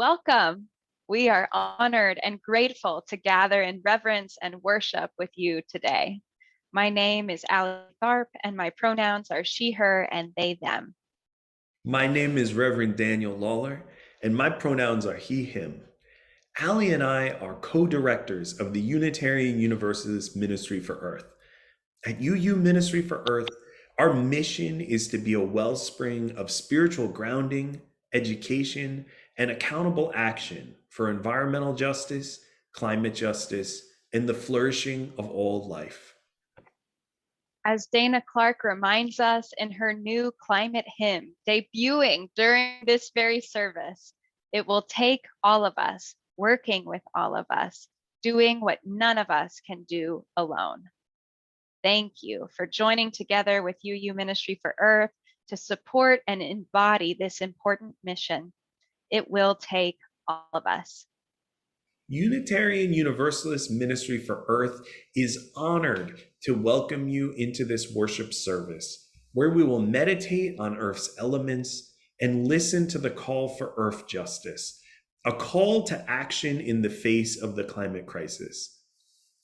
Welcome. We are honored and grateful to gather in reverence and worship with you today. My name is Allie Tharp, and my pronouns are she, her, and they, them. My name is Reverend Daniel Lawler, and my pronouns are he, him. Allie and I are co-directors of the Unitarian Universalist Ministry for Earth. At UU Ministry for Earth, our mission is to be a wellspring of spiritual grounding, education, and accountable action for environmental justice, climate justice, and the flourishing of all life. As Dana Clark reminds us in her new climate hymn, debuting during this very service, it will take all of us, working with all of us, doing what none of us can do alone. Thank you for joining together with UU Ministry for Earth to support and embody this important mission. It will take all of us. Unitarian Universalist Ministry for Earth is honored to welcome you into this worship service, where we will meditate on Earth's elements and listen to the call for Earth justice, a call to action in the face of the climate crisis.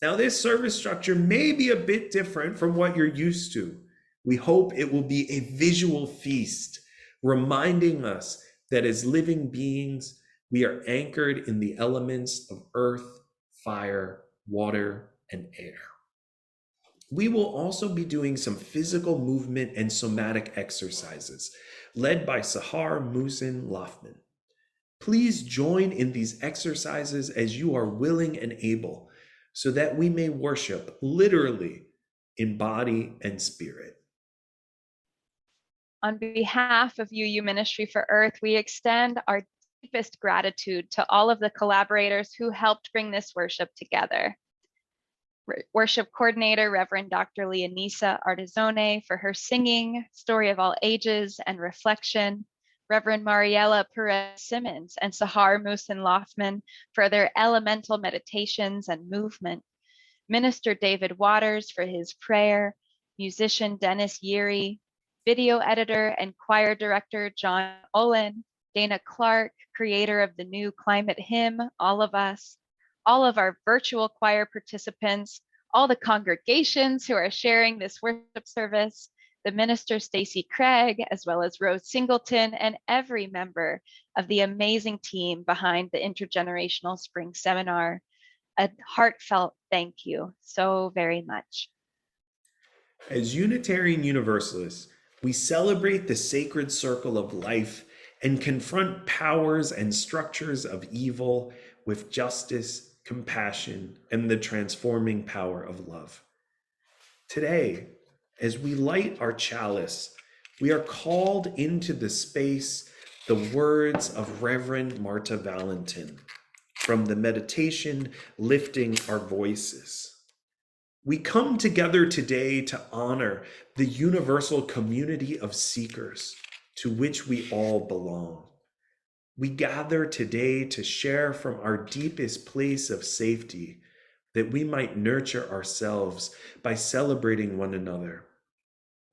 Now, this service structure may be a bit different from what you're used to. We hope it will be a visual feast, reminding us that as living beings, we are anchored in the elements of earth, fire, water, and air. We will also be doing some physical movement and somatic exercises led by Sahar Musin Lafman. Please join in these exercises as you are willing and able, so that we may worship literally in body and spirit. On behalf of UU Ministry for Earth, we extend our deepest gratitude to all of the collaborators who helped bring this worship together. Worship coordinator, Reverend Dr. Leonisa Artizone, for her singing, Story of All Ages, and reflection. Reverend Mariela Perez Simmons and Sahar Musin Lofman for their elemental meditations and movement. Minister David Waters for his prayer. Musician Dennis Yeary. Video editor and choir director John Olin. Dana Clark, creator of the new climate hymn, All of Us, all of our virtual choir participants, all the congregations who are sharing this worship service, the minister Stacy Craig, as well as Rose Singleton, and every member of the amazing team behind the Intergenerational Spring Seminar. A heartfelt thank you so very much. As Unitarian Universalists, we celebrate the sacred circle of life and confront powers and structures of evil with justice, compassion, and the transforming power of love. Today, as we light our chalice, we are called into the space the words of Reverend Marta Valentin from the meditation Lifting Our Voices. We come together today to honor the universal community of seekers to which we all belong. We gather today to share from our deepest place of safety, that we might nurture ourselves by celebrating one another.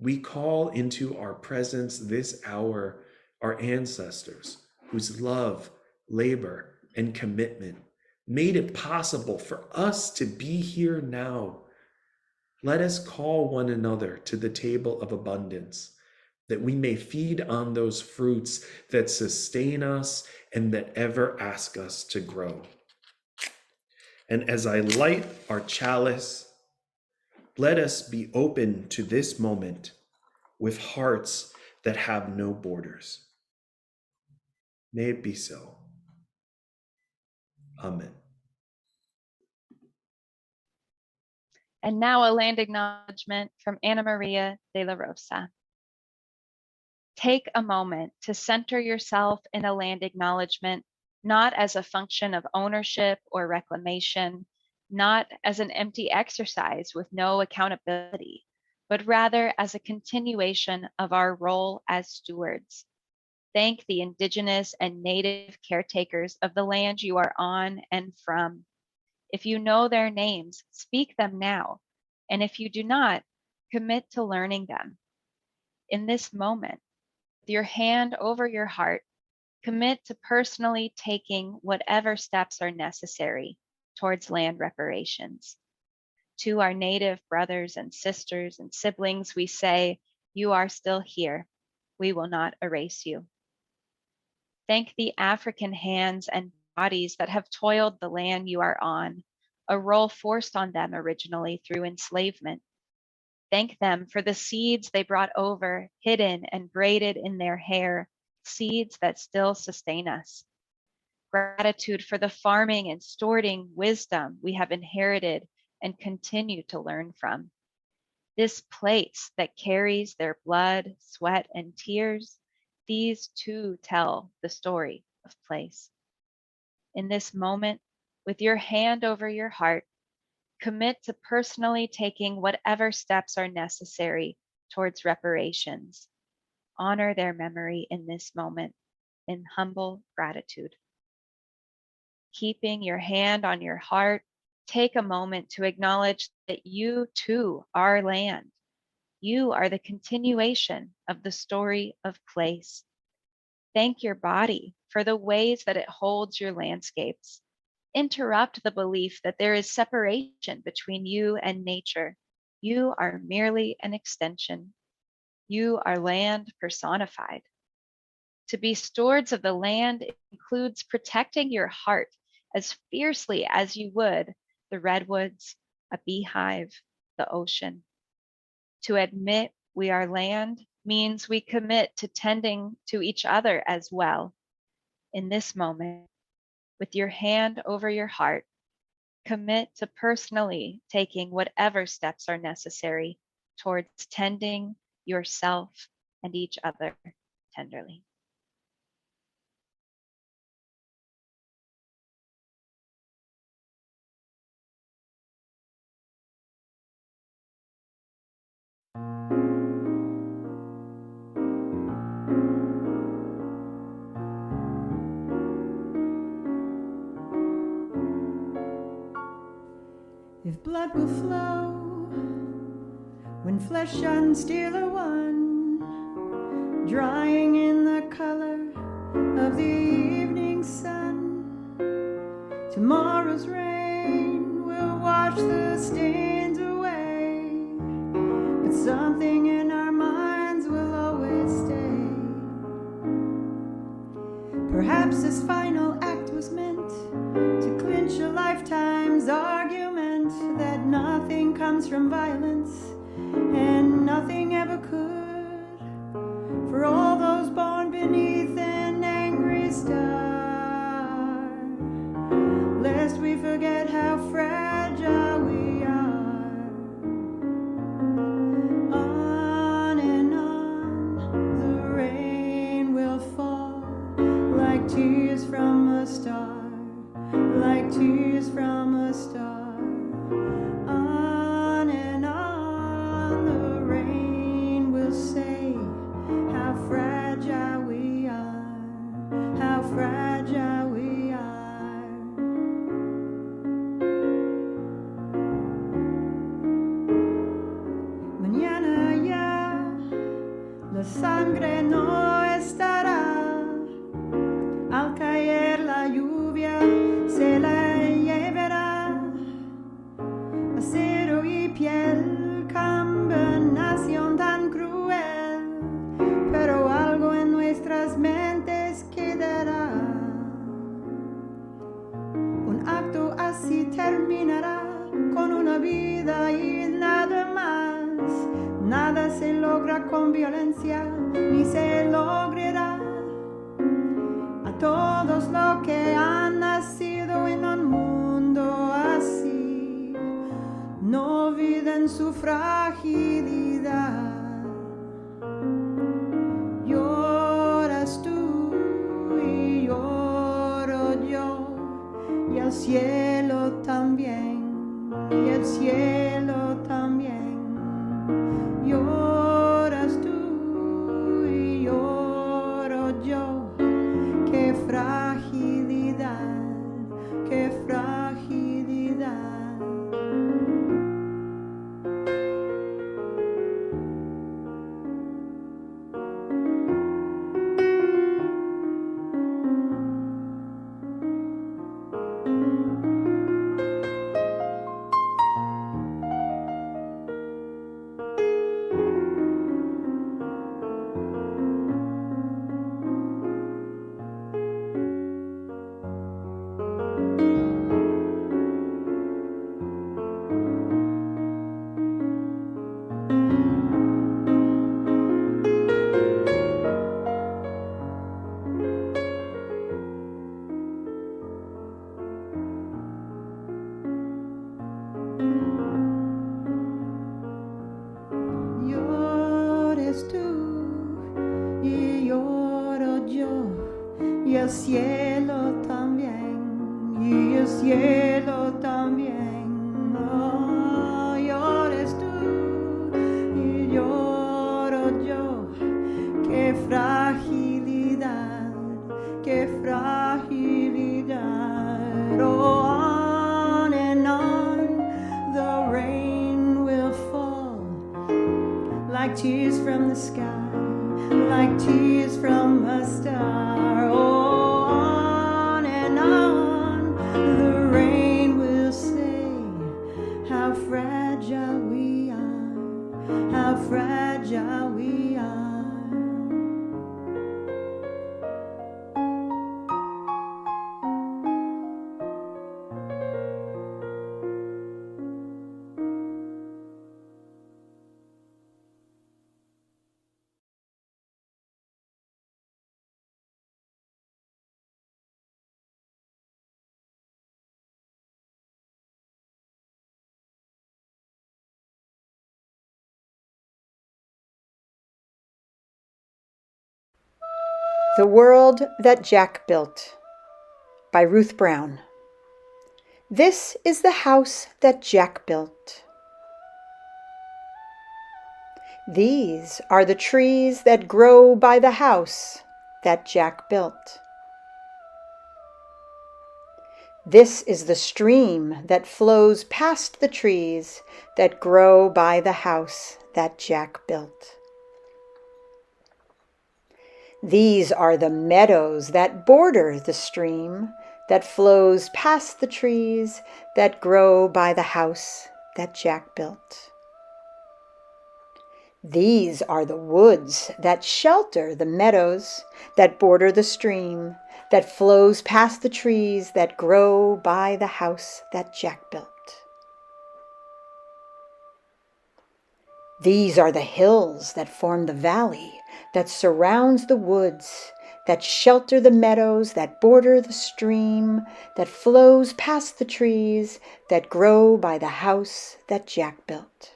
We call into our presence this hour our ancestors, whose love, labor, and commitment made it possible for us to be here now. Let us call one another to the table of abundance, that we may feed on those fruits that sustain us and that ever ask us to grow. And as I light our chalice, let us be open to this moment with hearts that have no borders. May it be so. Amen. And now a land acknowledgement from Ana Maria de la Rosa. Take a moment to center yourself in a land acknowledgement, not as a function of ownership or reclamation, not as an empty exercise with no accountability, but rather as a continuation of our role as stewards. Thank the Indigenous and Native caretakers of the land you are on and from. If you know their names, speak them now. And if you do not, commit to learning them. In this moment, with your hand over your heart, commit to personally taking whatever steps are necessary towards land reparations. To our Native brothers and sisters and siblings, we say, you are still here. We will not erase you. Thank the African hands and bodies that have toiled the land you are on, a role forced on them originally through enslavement. Thank them for the seeds they brought over, hidden and braided in their hair, seeds that still sustain us. Gratitude for the farming and storing wisdom we have inherited and continue to learn from. This place that carries their blood, sweat, and tears, these too tell the story of place. In this moment, with your hand over your heart, commit to personally taking whatever steps are necessary towards reparations. Honor their memory in this moment in humble gratitude. Keeping your hand on your heart, take a moment to acknowledge that you too are land. You are the continuation of the story of place. Thank your body for the ways that it holds your landscapes. Interrupt the belief that there is separation between you and nature. You are merely an extension. You are land personified. To be stewards of the land includes protecting your heart as fiercely as you would the redwoods, a beehive, the ocean. To admit we are land means we commit to tending to each other as well. In this moment, with your hand over your heart, commit to personally taking whatever steps are necessary towards tending yourself and each other tenderly. If blood will flow when flesh and steel are one, drying in the color of the evening sun, tomorrow's rain will wash the stains away, but something in our minds will always stay. Perhaps this final act was meant to clinch a lifetime's argument that nothing comes from violence and nothing ever could. For all those born beneath an angry star, lest we forget how fragile we are. On and on the rain will fall like tears from a star, like tears from a star. On and on the rain will say how fragile we are, how fragile we are. Mañana ya la sangre no estará. Al caer la lluvia se la llevará. Acero y piel, combinación tan cruel, pero algo en nuestras mentes quedará. Un acto así terminará con una vida y nada más. Nada se logra con violencia, ni se logrará. A todos los que han nacido en un mundo así, no olviden su fragilidad. Lloras tú y lloro yo, y el cielo también, y el cielo también. Lloras tú y lloro yo, qué fragilidad, qué fragilidad. like tears from the sky, like tears from a star. Oh, on and on, the rain will say how fragile we are, how fragile we are. The World That Jack Built by Ruth Brown. This is the house that Jack built. These are the trees that grow by the house that Jack built. This is the stream that flows past the trees that grow by the house that Jack built. These are the meadows that border the stream that flows past the trees that grow by the house that Jack built. These are the woods that shelter the meadows that border the stream that flows past the trees that grow by the house that Jack built. These are the hills that form the valley that surrounds the woods, that shelter the meadows, that border the stream, that flows past the trees, that grow by the house that Jack built.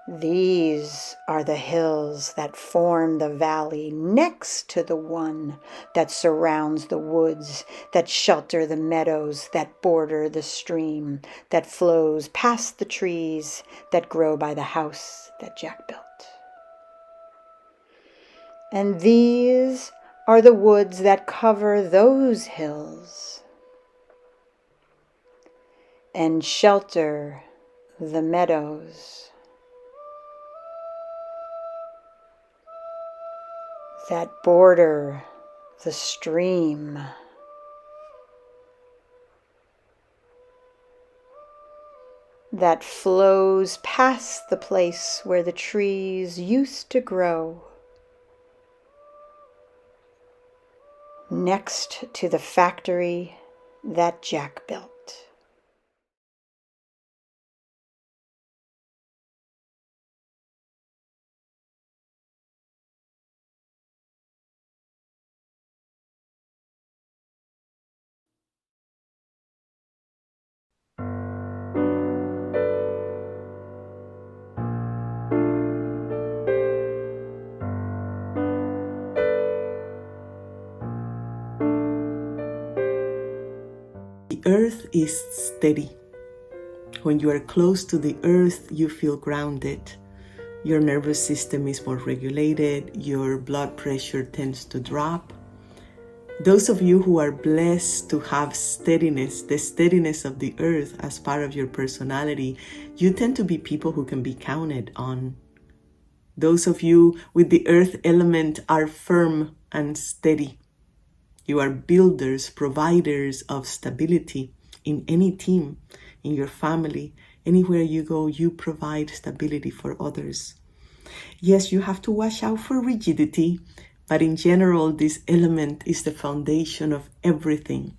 These are the hills that form the valley next to the one that surrounds the woods, that shelter the meadows, that border the stream, that flows past the trees, that grow by the house that Jack built. And these are the woods that cover those hills and shelter the meadows that border the stream. That flows past the place where the trees used to grow, next to the factory that Jack built. The earth is steady. When you are close to the earth, you feel grounded. Your nervous system is more regulated. Your blood pressure tends to drop. Those of you who are blessed to have steadiness, the steadiness of the earth as part of your personality, you tend to be people who can be counted on. Those of you with the earth element are firm and steady. You are builders, providers of stability in any team, in your family. Anywhere you go, you provide stability for others. Yes, you have to watch out for rigidity, but in general, this element is the foundation of everything.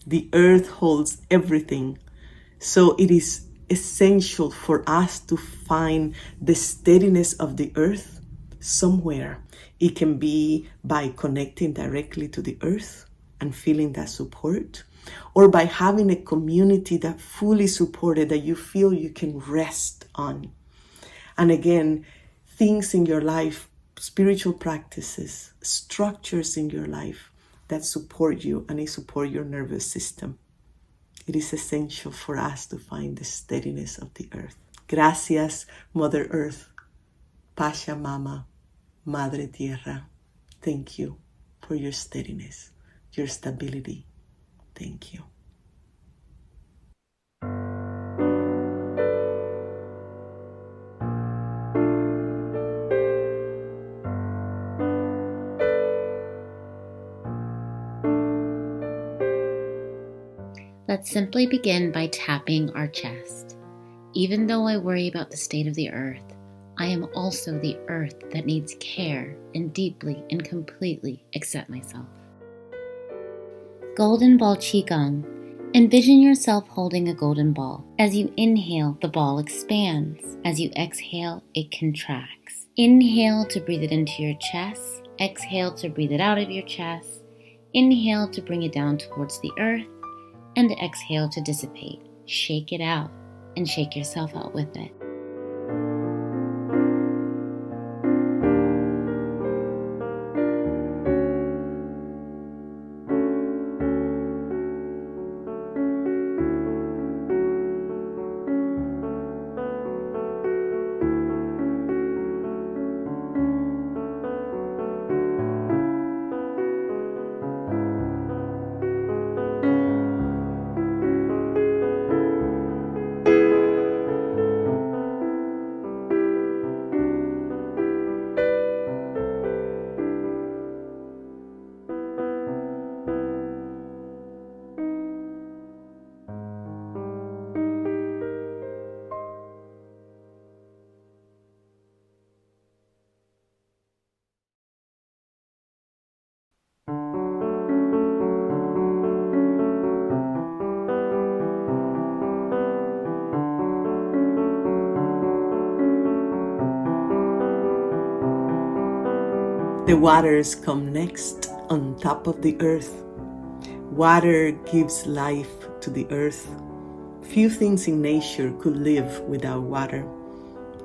The earth holds everything. So it is essential for us to find the steadiness of the earth somewhere. It can be by connecting directly to the earth and feeling that support, or by having a community that fully supported, that you feel you can rest on. And again, things in your life, spiritual practices, structures in your life that support you and it support your nervous system. It is essential for us to find the steadiness of the earth. Gracias, Mother Earth, Pachamama, Madre Tierra. Thank you for your steadiness, your stability. Thank you. Let's simply begin by tapping our chest. Even though I worry about the state of the earth, I am also the earth that needs care and deeply and completely accept myself. Golden Ball Qigong. Envision yourself holding a golden ball. As you inhale, the ball expands. As you exhale, it contracts. Inhale to breathe it into your chest. Exhale to breathe it out of your chest. Inhale to bring it down towards the earth. And exhale to dissipate. Shake it out and shake yourself out with it. The waters come next on top of the earth. Water gives life to the earth. Few things in nature could live without water.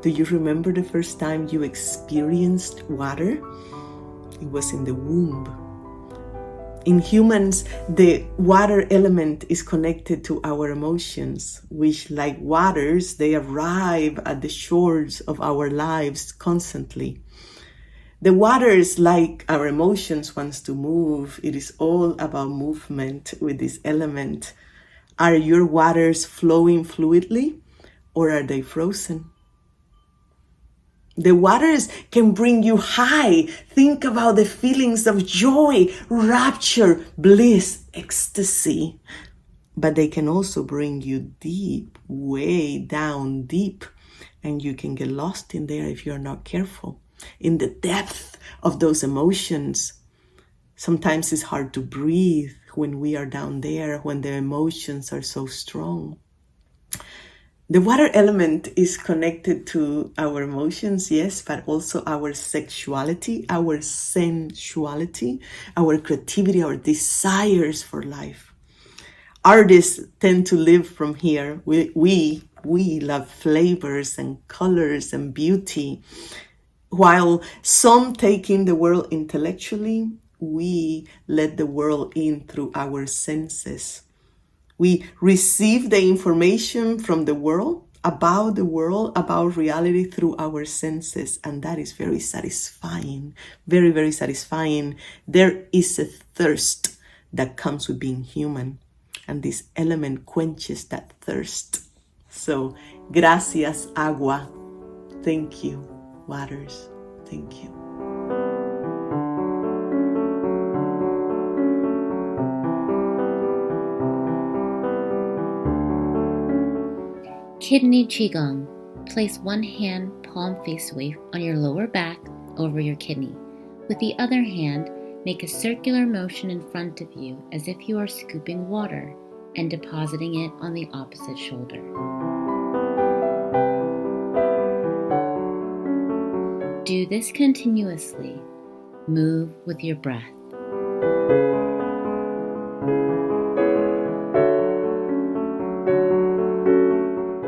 Do you remember the first time you experienced water? It was in the womb. In humans, the water element is connected to our emotions, which, like waters, they arrive at the shores of our lives constantly. The waters, like our emotions, wants to move. It is all about movement with this element. Are your waters flowing fluidly or are they frozen? The waters can bring you high. Think about the feelings of joy, rapture, bliss, ecstasy. But they can also bring you deep, way down deep. And you can get lost in there if you're not careful. In the depth of those emotions. Sometimes it's hard to breathe when we are down there, when the emotions are so strong. The water element is connected to our emotions, yes, but also our sexuality, our sensuality, our creativity, our desires for life. Artists tend to live from here. We love flavors and colors and beauty. While some take in the world intellectually, we let the world in through our senses. We receive the information from the world, about reality through our senses. And that is very satisfying, very, very satisfying. There is a thirst that comes with being human. And this element quenches that thirst. So, gracias, agua. Thank you, waters. Thank you. Kidney Qigong. Place one hand palm face away on your lower back over your kidney. With the other hand, make a circular motion in front of you as if you are scooping water and depositing it on the opposite shoulder. Do this continuously. Move with your breath.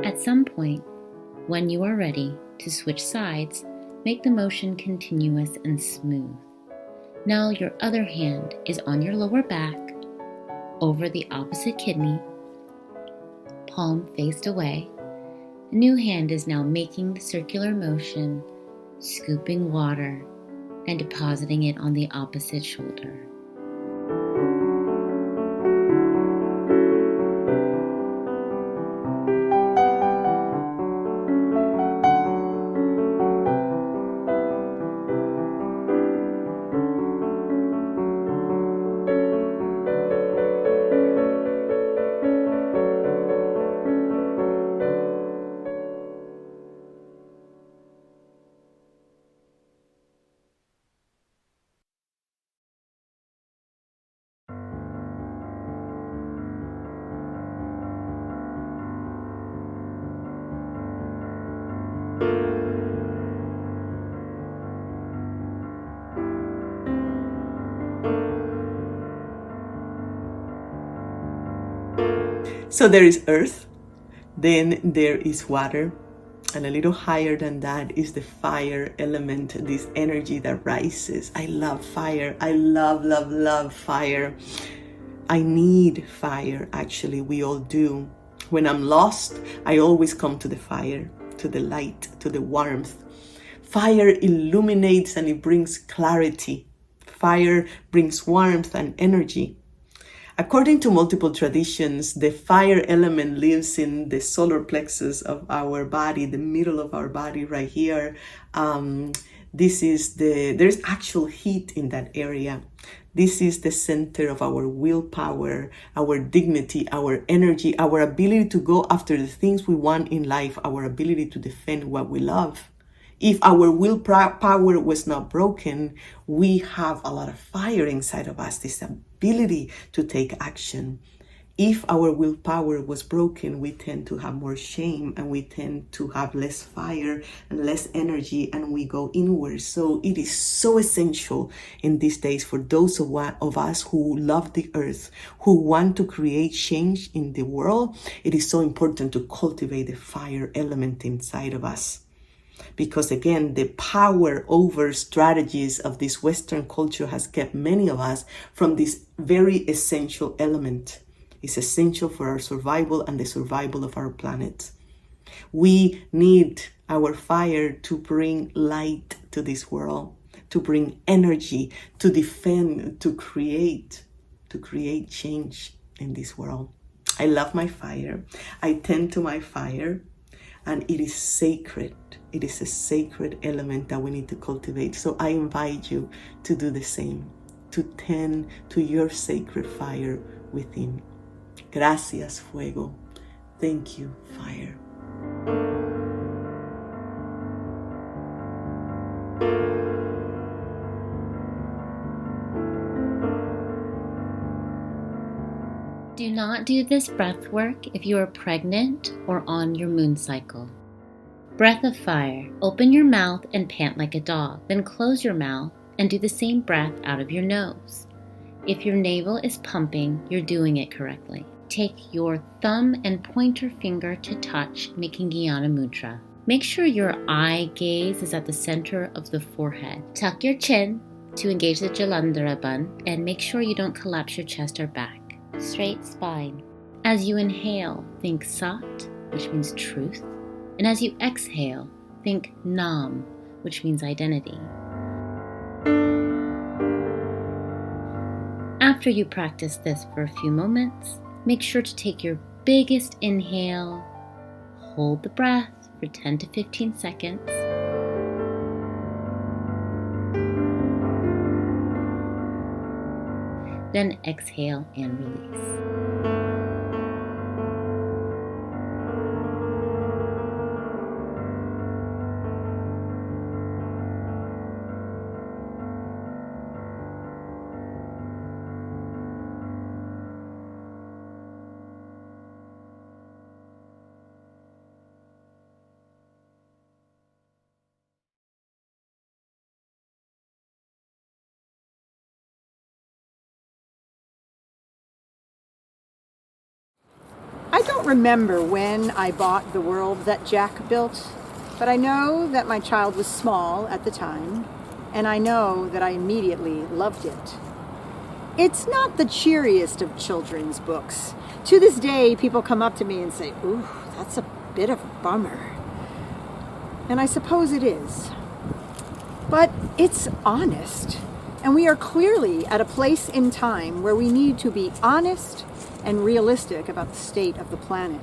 At some point, when you are ready to switch sides, make the motion continuous and smooth. Now your other hand is on your lower back, over the opposite kidney, palm faced away. A new hand is now making the circular motion, scooping water and depositing it on the opposite shoulder. So there is earth, then there is water, and a little higher than that is the fire element, this energy that rises. I love fire. I love, love, love fire. I need fire, actually, we all do. When I'm lost, I always come to the fire, to the light, to the warmth. Fire illuminates and it brings clarity. Fire brings warmth and energy. According to multiple traditions, the fire element lives in the solar plexus of our body, the middle of our body right here. There's actual heat in that area. This is the center of our willpower, our dignity, our energy, our ability to go after the things we want in life, our ability to defend what we love. If our willpower was not broken, we have a lot of fire inside of us, this ability to take action. If our willpower was broken, we tend to have more shame and we tend to have less fire and less energy and we go inward. So it is so essential in these days for those of us who love the earth, who want to create change in the world. It is so important to cultivate the fire element inside of us. Because again, the power over strategies of this Western culture has kept many of us from this very essential element. It's essential for our survival and the survival of our planet. We need our fire to bring light to this world, to bring energy, to defend, to create change in this world. I love my fire. I tend to my fire, and it is sacred. It is a sacred element that we need to cultivate. So I invite you to do the same, to tend to your sacred fire within. Gracias, fuego. Thank you, fire. Do not do this breath work if you are pregnant or on your moon cycle. Breath of fire. Open your mouth and pant like a dog. Then close your mouth and do the same breath out of your nose. If your navel is pumping, you're doing it correctly. Take your thumb and pointer finger to touch, making Jnana Mudra. Make sure your eye gaze is at the center of the forehead. Tuck your chin to engage the Jalandhara band and make sure you don't collapse your chest or back. Straight spine. As you inhale, think Sat, which means truth. And as you exhale, think Nam, which means identity. After you practice this for a few moments, make sure to take your biggest inhale, hold the breath for 10 to 15 seconds, then exhale and release. I don't remember when I bought the world that Jack built, but I know that my child was small at the time, and I know that I immediately loved it. It's not the cheeriest of children's books. To this day, people come up to me and say, "Ooh, that's a bit of a bummer." And I suppose it is. But it's honest, and we are clearly at a place in time where we need to be honest and realistic about the state of the planet.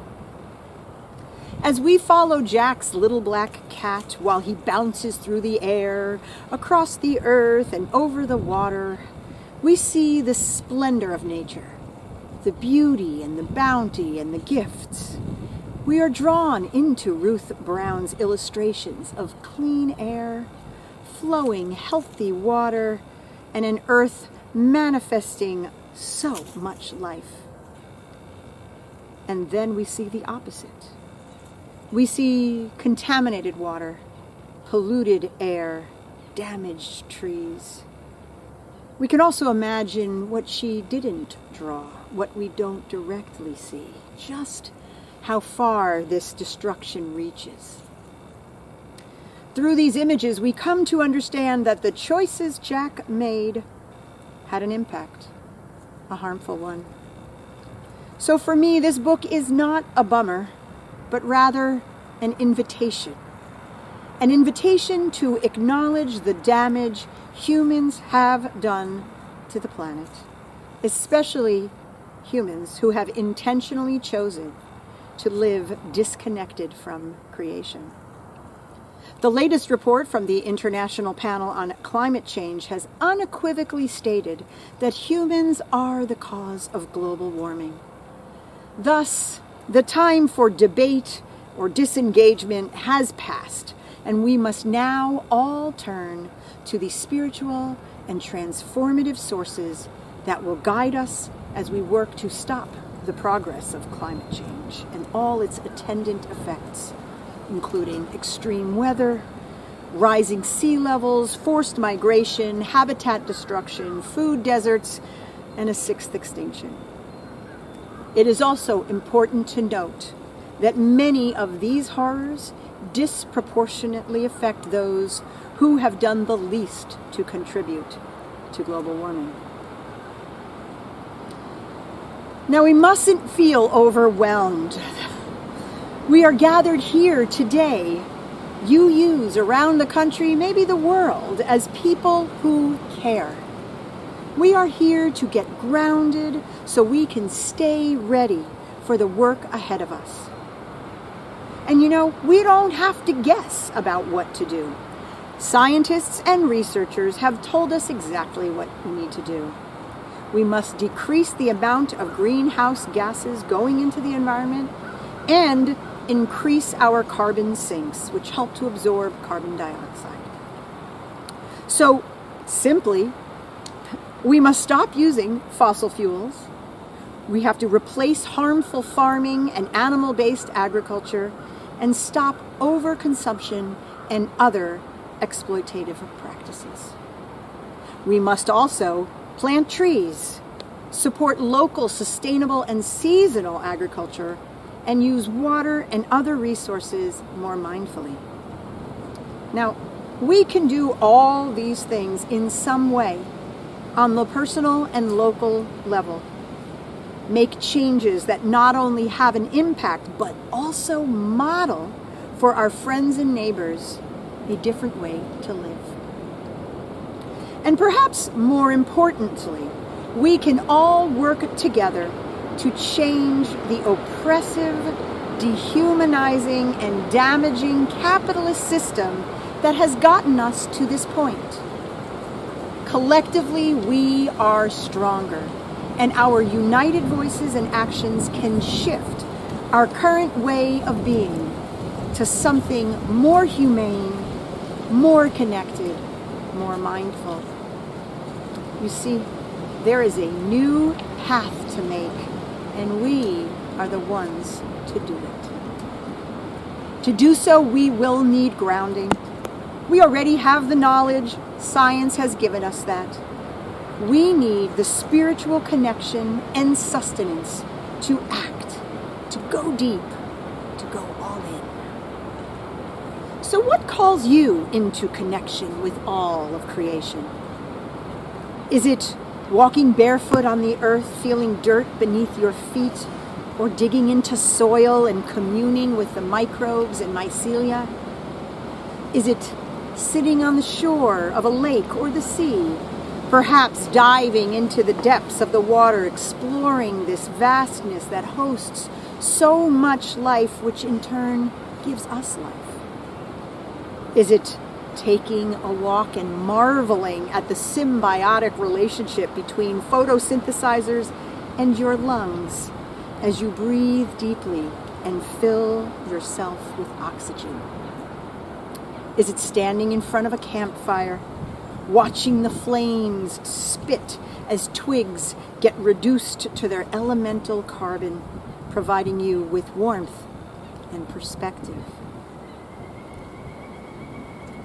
As we follow Jack's little black cat while he bounces through the air, across the earth and over the water, we see the splendor of nature, the beauty and the bounty and the gifts. We are drawn into Ruth Brown's illustrations of clean air, flowing healthy water, and an earth manifesting so much life. And then we see the opposite. We see contaminated water, polluted air, damaged trees. We can also imagine what she didn't draw, what we don't directly see, just how far this destruction reaches. Through these images, we come to understand that the choices Jack made had an impact, a harmful one. So for me, this book is not a bummer, but rather an invitation. An invitation to acknowledge the damage humans have done to the planet, especially humans who have intentionally chosen to live disconnected from creation. The latest report from the International Panel on Climate Change has unequivocally stated that humans are the cause of global warming. Thus, the time for debate or disengagement has passed, and we must now all turn to the spiritual and transformative sources that will guide us as we work to stop the progress of climate change and all its attendant effects, including extreme weather, rising sea levels, forced migration, habitat destruction, food deserts, and a sixth extinction. It is also important to note that many of these horrors disproportionately affect those who have done the least to contribute to global warming. Now, we mustn't feel overwhelmed. We are gathered here today, UUs around the country, maybe the world, as people who care. We are here to get grounded so we can stay ready for the work ahead of us. And we don't have to guess about what to do. Scientists and researchers have told us exactly what we need to do. We must decrease the amount of greenhouse gases going into the environment and increase our carbon sinks, which help to absorb carbon dioxide. So, simply, we must stop using fossil fuels. We have to replace harmful farming and animal-based agriculture and stop overconsumption and other exploitative practices. We must also plant trees, support local sustainable and seasonal agriculture, and use water and other resources more mindfully. Now, we can do all these things in some way on the personal and local level. Make changes that not only have an impact, but also model for our friends and neighbors a different way to live. And perhaps more importantly, we can all work together to change the oppressive, dehumanizing, and damaging capitalist system that has gotten us to this point. Collectively, we are stronger, and our united voices and actions can shift our current way of being to something more humane, more connected, more mindful. You see, there is a new path to make, and we are the ones to do it. To do so, we will need grounding. We already have the knowledge. Science has given us that. We need the spiritual connection and sustenance to act, to go deep, to go all in. So what calls you into connection with all of creation? Is it walking barefoot on the earth, feeling dirt beneath your feet, or digging into soil and communing with the microbes and mycelia? Is it sitting on the shore of a lake or the sea, perhaps diving into the depths of the water, exploring this vastness that hosts so much life, which in turn gives us life? Is it taking a walk and marveling at the symbiotic relationship between photosynthesizers and your lungs as you breathe deeply and fill yourself with oxygen? Is it standing in front of a campfire, watching the flames spit as twigs get reduced to their elemental carbon, providing you with warmth and perspective.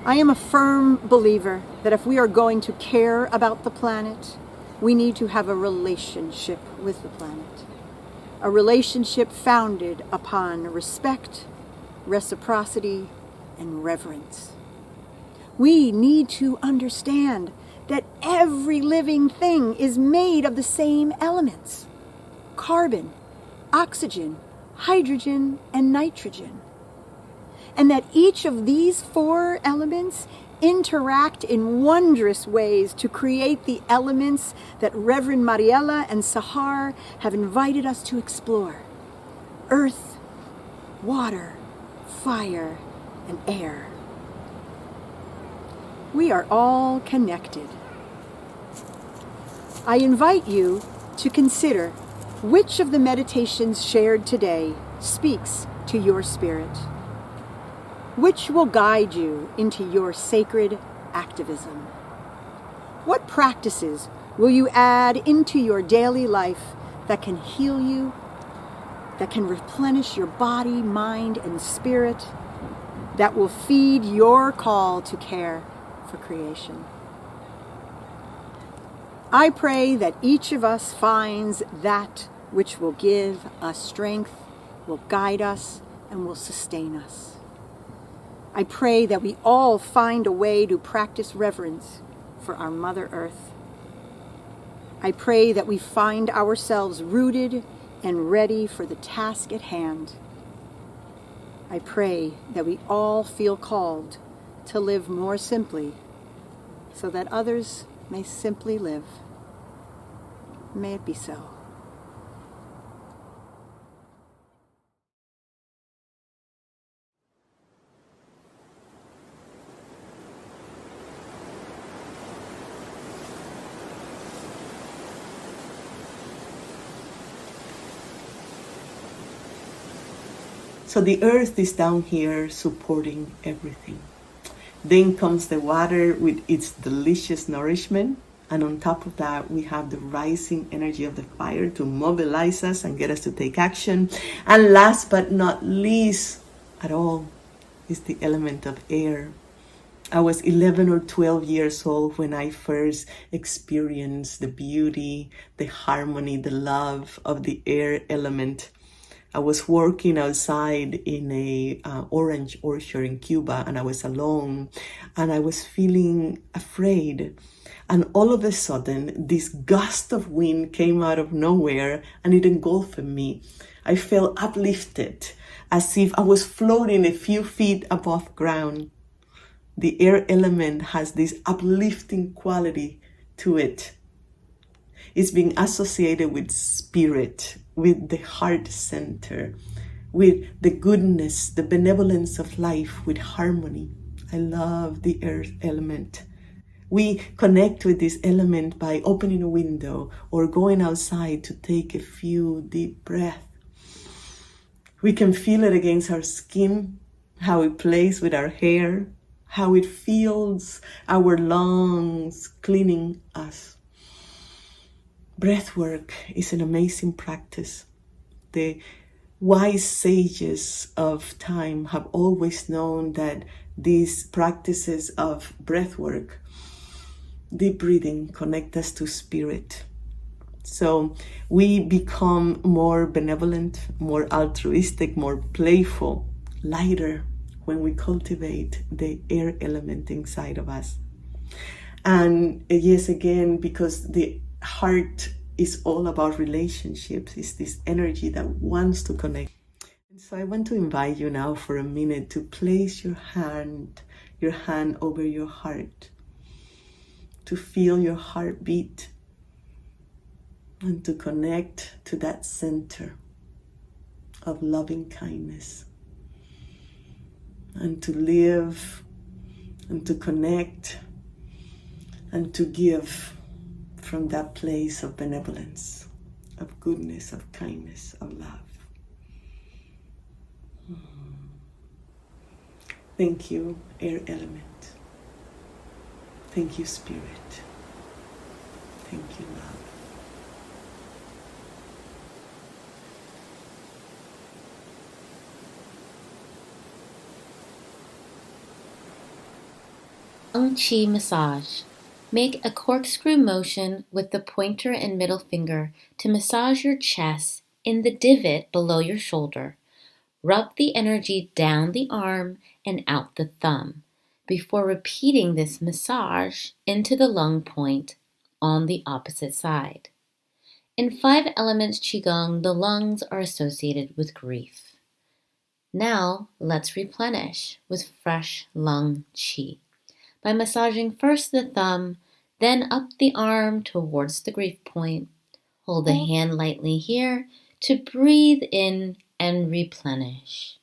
I am a firm believer that if we are going to care about the planet, we need to have a relationship with the planet. A relationship founded upon respect, reciprocity, and reverence. We need to understand that every living thing is made of the same elements: carbon, oxygen, hydrogen, and nitrogen. And that each of these four elements interact in wondrous ways to create the elements that Reverend Mariela and Sahar have invited us to explore: earth, water, fire, and air. We are all connected. I invite you to consider which of the meditations shared today speaks to your spirit. Which will guide you into your sacred activism? What practices will you add into your daily life that can heal you, that can replenish your body, mind, and spirit, that will feed your call to care for creation? I pray that each of us finds that which will give us strength, will guide us, and will sustain us. I pray that we all find a way to practice reverence for our Mother Earth. I pray that we find ourselves rooted and ready for the task at hand. I pray that we all feel called to live more simply so that others may simply live. May it be so. So the earth is down here supporting everything. Then comes the water with its delicious nourishment. And on top of that, we have the rising energy of the fire to mobilize us and get us to take action. And last but not least at all is the element of air. I was 11 or 12 years old when I first experienced the beauty, the harmony, the love of the air element. I was working outside in a orange orchard in Cuba, and I was alone, and I was feeling afraid. And all of a sudden, this gust of wind came out of nowhere, and it engulfed me. I felt uplifted, as if I was floating a few feet above ground. The air element has this uplifting quality to it. It's being associated with spirit, with the heart center, with the goodness, the benevolence of life, with harmony. I love the earth element. We connect with this element by opening a window or going outside to take a few deep breaths. We can feel it against our skin, how it plays with our hair, how it feels our lungs cleaning us. Breathwork is an amazing practice. The wise sages of time have always known that these practices of breathwork, deep breathing, connect us to spirit. So we become more benevolent, more altruistic, more playful, lighter when we cultivate the air element inside of us. And yes, again, because the heart is all about relationships. It's this energy that wants to connect. And so I want to invite you now for a minute to place your hand over your heart, to feel your heartbeat and to connect to that center of loving kindness, and to live and to connect and to give from that place of benevolence, of goodness, of kindness, of love. Thank you, air element. Thank you, spirit. Thank you, love. Qi massage. Make a corkscrew motion with the pointer and middle finger to massage your chest in the divot below your shoulder. Rub the energy down the arm and out the thumb before repeating this massage into the lung point on the opposite side. In 5 elements Qigong, the lungs are associated with grief. Now, let's replenish with fresh lung qi by massaging first the thumb, then up the arm towards the grief point. Hold the hand lightly here to breathe in and replenish.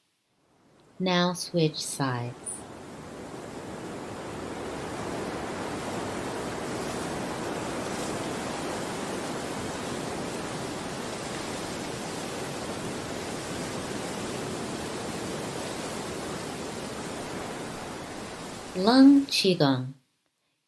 Now switch sides. Lung Qigong.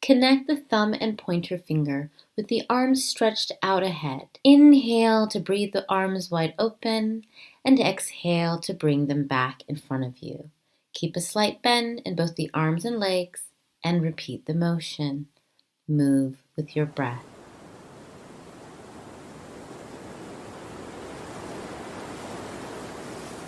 Connect the thumb and pointer finger with the arms stretched out ahead. Inhale to breathe the arms wide open and exhale to bring them back in front of you. Keep a slight bend in both the arms and legs and repeat the motion. Move with your breath.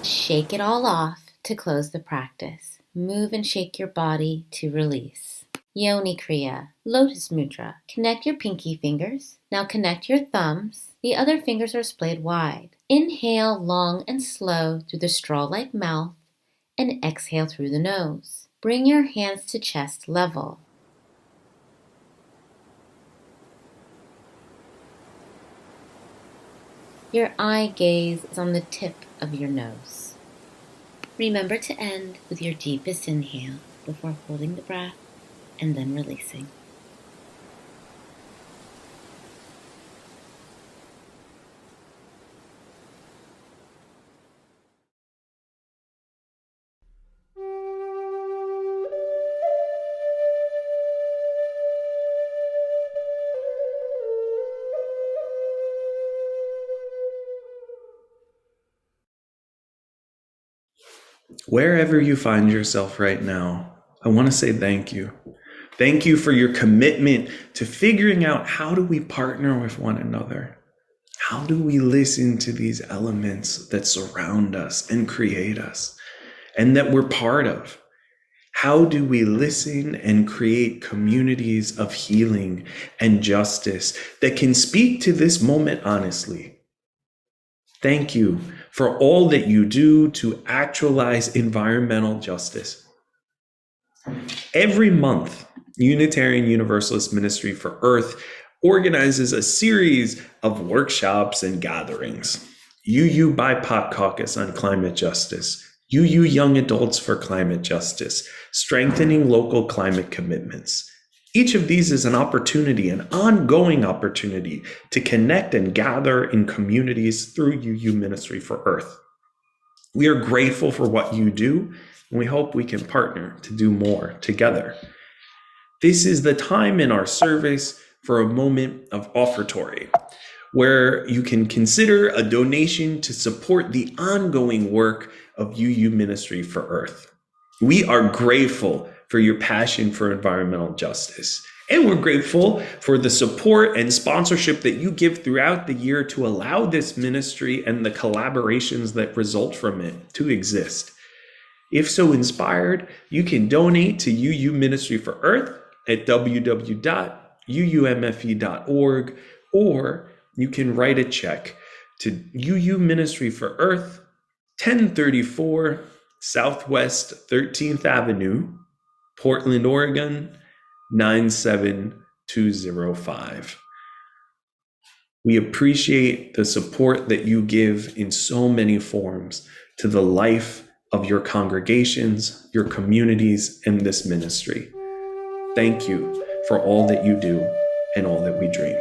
Shake it all off to close the practice. Move and shake your body to release. Yoni Kriya, Lotus Mudra. Connect your pinky fingers. Now connect your thumbs. The other fingers are splayed wide. Inhale long and slow through the straw-like mouth and exhale through the nose. Bring your hands to chest level. Your eye gaze is on the tip of your nose. Remember to end with your deepest inhale before holding the breath and then releasing. Wherever you find yourself right now, I want to say thank you. Thank you for your commitment to figuring out how do we partner with one another? How do we listen to these elements that surround us and create us and that we're part of? How do we listen and create communities of healing and justice that can speak to this moment honestly? Thank you for all that you do to actualize environmental justice. Every month, Unitarian Universalist Ministry for Earth organizes a series of workshops and gatherings. UU BIPOC Caucus on Climate Justice, UU Young Adults for Climate Justice, Strengthening Local Climate Commitments. Each of these is an opportunity, an ongoing opportunity to connect and gather in communities through UU Ministry for Earth. We are grateful for what you do, and we hope we can partner to do more together. This is the time in our service for a moment of offertory, where you can consider a donation to support the ongoing work of UU Ministry for Earth. We are grateful for your passion for environmental justice, and we're grateful for the support and sponsorship that you give throughout the year to allow this ministry and the collaborations that result from it to exist. If so inspired, you can donate to UU Ministry for Earth at www.uumfe.org, or you can write a check to UU Ministry for Earth, 1034 Southwest 13th Avenue, Portland, Oregon, 97205. We appreciate the support that you give in so many forms to the life of your congregations, your communities, and this ministry. Thank you for all that you do and all that we dream.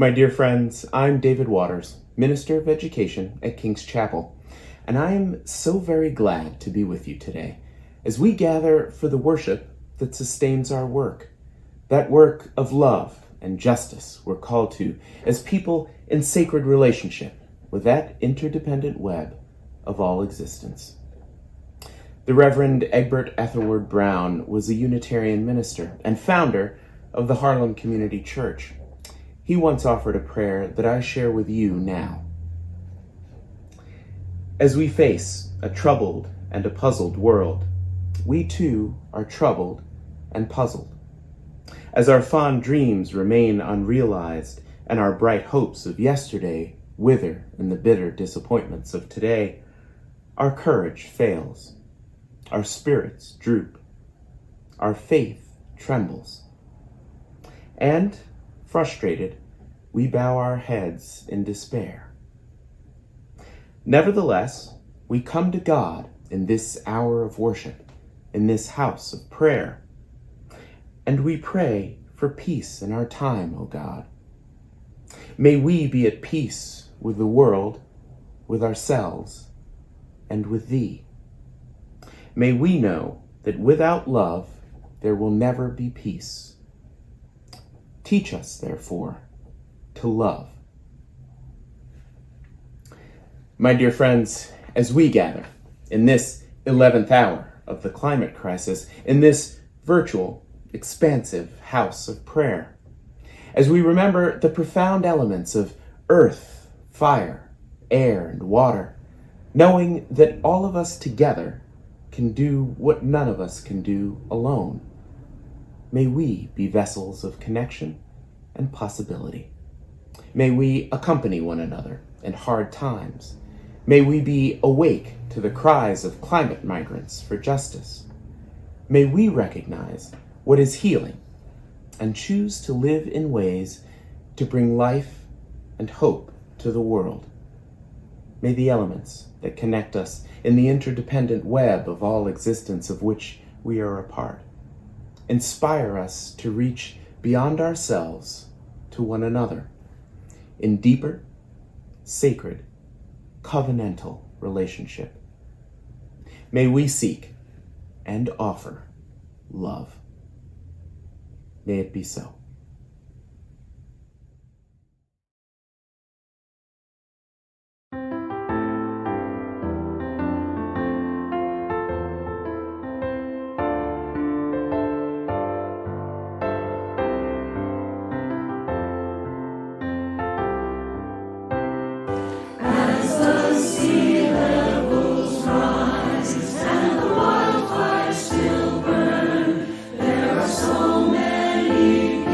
My dear friends, I'm David Waters, Minister of Education at King's Chapel, and I'm so very glad to be with you today as we gather for the worship that sustains our work, that work of love and justice we're called to as people in sacred relationship with that interdependent web of all existence. The Reverend Egbert Ethelward Brown was a Unitarian minister and founder of the Harlem Community Church. He once offered a prayer that I share with you now. As we face a troubled and a puzzled world, we too are troubled and puzzled. As our fond dreams remain unrealized and our bright hopes of yesterday wither in the bitter disappointments of today, our courage fails, our spirits droop, our faith trembles, and, frustrated, we bow our heads in despair. Nevertheless, we come to God in this hour of worship, in this house of prayer, and we pray for peace in our time, O God. May we be at peace with the world, with ourselves, and with Thee. May we know that without love there will never be peace. Teach us, therefore, to love. My dear friends, as we gather in this 11th hour of the climate crisis, in this virtual, expansive house of prayer, as we remember the profound elements of earth, fire, air, and water, knowing that all of us together can do what none of us can do alone, may we be vessels of connection and possibility. May we accompany one another in hard times. May we be awake to the cries of climate migrants for justice. May we recognize what is healing and choose to live in ways to bring life and hope to the world. May the elements that connect us in the interdependent web of all existence of which we are a part inspire us to reach beyond ourselves to one another in deeper, sacred, covenantal relationship. May we seek and offer love. May it be so. Still burn. There are so many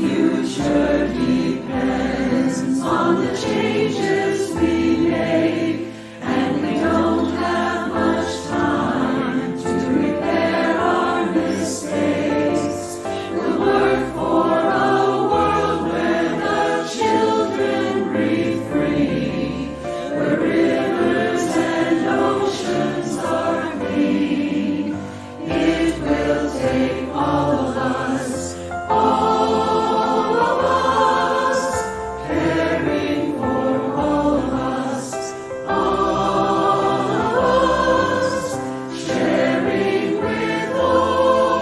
future depends on the changes we make, and we don't have much time to repair our mistakes. We'll work for a world where the children breathe free, where rivers and oceans are clean. It will take all of us, all of us, caring for all of us, all of us, sharing with all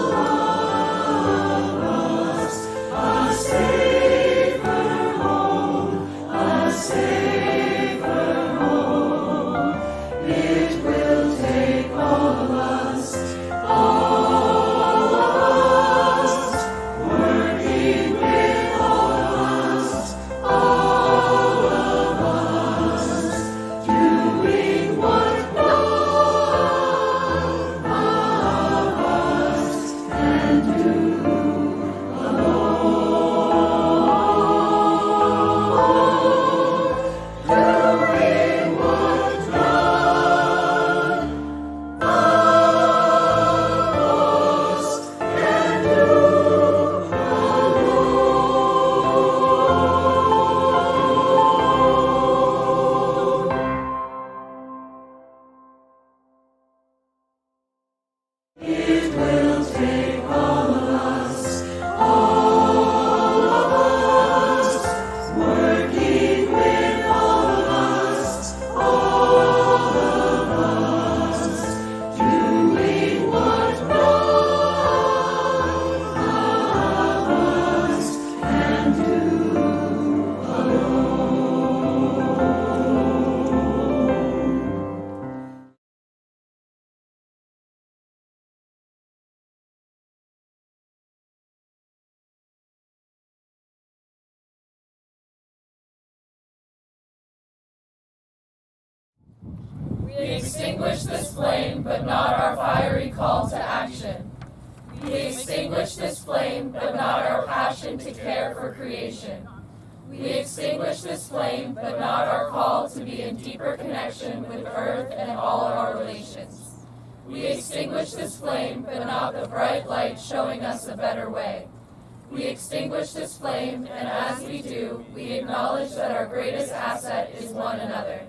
of us, a safer home, a safer home. It will take all of us, all of us, working with all of us, all of us, doing what none of us can do alone, doing what none of us can do alone. It will take all of us, all of us, working with all of us, all of us, doing what none of us can do alone. We extinguish this flame, but not our fiery call to action. We extinguish this flame, but not our passion to care for creation. We extinguish this flame, but not our call to be in deeper connection with Earth and all of our relations. We extinguish this flame, but not the bright light showing us a better way. We extinguish this flame, and as we do, we acknowledge that our greatest asset is one another.